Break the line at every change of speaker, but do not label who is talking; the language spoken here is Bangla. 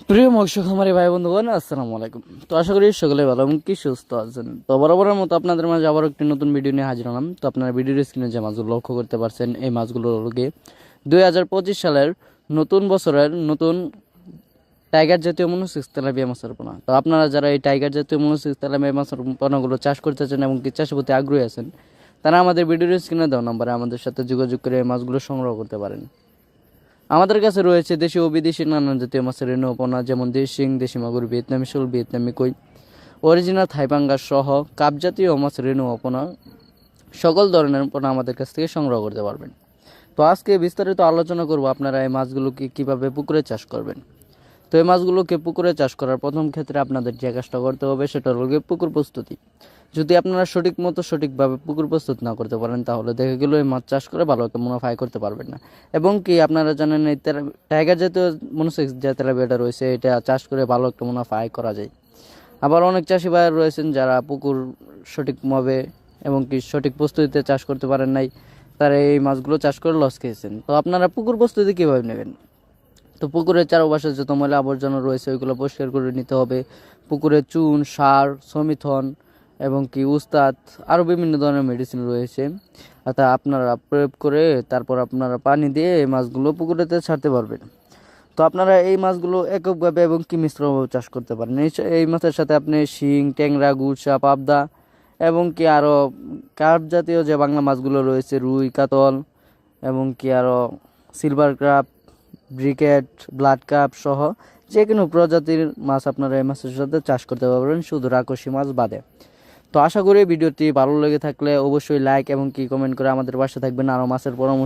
প্রিয় মৎস্য খামারি ভাই বন্ধুগণ, আসসালামু আলাইকুম। তো আশা করি সকলে ভালো এবং কি সুস্থ আছেন। তো বরাবরের মতো আপনাদের মাঝে আবার একটি নতুন ভিডিও নিয়ে হাজির হলাম। তো আপনারা ভিডিওর স্ক্রিনে যে মাছগুলো লক্ষ্য করতে পারছেন, এই মাছগুলো হলো 2025 সালের নতুন বছরের নতুন টাইগার জাতীয় মনোসিক্স তেলাপিয়া মাছের পোনা। তো আপনারা যারা এই টাইগার জাতীয় মনোসিক্স তেলাপিয়া মাছের পোনাগুলো চাষ করতে চান এবং কি চাষের প্রতি আগ্রহী আছেন, তারা আমাদের ভিডিওর স্ক্রিনে দেওয়া নম্বরে আমাদের সাথে যোগাযোগ করে এই মাছগুলো সংগ্রহ করতে পারেন। আমাদের কাছে রয়েছে দেশি ও বিদেশি নানান জাতীয় মাছের রেণু পোনা, যেমন দেশি শিং, দেশি মাগুর, ভিয়েতনামি শোল, ভিয়েতনামি কই, অরিজিনাল থাইপাঙ্গাস সহ কাপ জাতীয় মাছের রেণু পোনা, সকল ধরনের পোনা আমাদের কাছ থেকে সংগ্রহ করতে পারবেন। তো আজকে বিস্তারিত আলোচনা করব আপনারা এই মাছগুলোকে কীভাবে পুকুরে চাষ করবেন। তো এই মাছগুলোকে পুকুরে চাষ করার প্রথম ক্ষেত্রে আপনাদের যে কাজটা করতে হবে সেটা হলো পুকুর প্রস্তুতি। যদি আপনারা সঠিকভাবে পুকুর প্রস্তুত না করতে পারেন, তাহলে দেখে গেলেও এই মাছ চাষ করে ভালো একটা মুনাফা আয় করতে পারবেন না। এবং কি আপনারা জানেন, এই টাইগার জাতীয় মনোসেক্স যে তেলাপিয়াটা রয়েছে, এটা চাষ করে ভালো একটা মুনাফা আয় করা যায়। আবার অনেক চাষি ভাইয়ের রয়েছেন যারা পুকুর সঠিকভাবে এবং কি সঠিক প্রস্তুতিতে চাষ করতে পারেন নাই, তারা এই মাছগুলো চাষ করে লস খেয়েছেন। তো আপনারা পুকুর প্রস্তুতি কীভাবে নেবেন? তো পুকুরের চারপাশে যত ময়লা আবর্জনা রয়েছে ওইগুলো পরিষ্কার করে নিতে হবে। পুকুরে চুন, সার, সমিথন এবং কি উস্তাদ, আরও বিভিন্ন ধরনের মেডিসিন রয়েছে, তা আপনারা প্রয়োগ করে তারপর আপনারা পানি দিয়ে এই মাছগুলো পুকুরেতে ছাড়তে পারবেন। তো আপনারা এই মাছগুলো এককভাবে এবং কি মিশ্রভাবে চাষ করতে পারেন। এই মাছের সাথে আপনি শিং, ট্যাংরা, গুলশা, পাবদা এবং কি আরও কার্প জাতীয় যে বাংলা মাছগুলো রয়েছে, রুই, কাতল এবং কি আরও সিলভার ক্রাপ, ব্রিকেট, ব্লাড কাপ সহ যে কোনো প্রজাতির মাছ আপনারা এই মাছের সাথে চাষ করতে পারবেন, শুধু রাকসি মাছ বাদে। তো আশা করি ভিডিওটি ভালো লেগে থাকলে অবশ্যই লাইক এবং কি কমেন্ট করে আমাদের পাশে থাকবেন। আরও মাছের পরামর্শ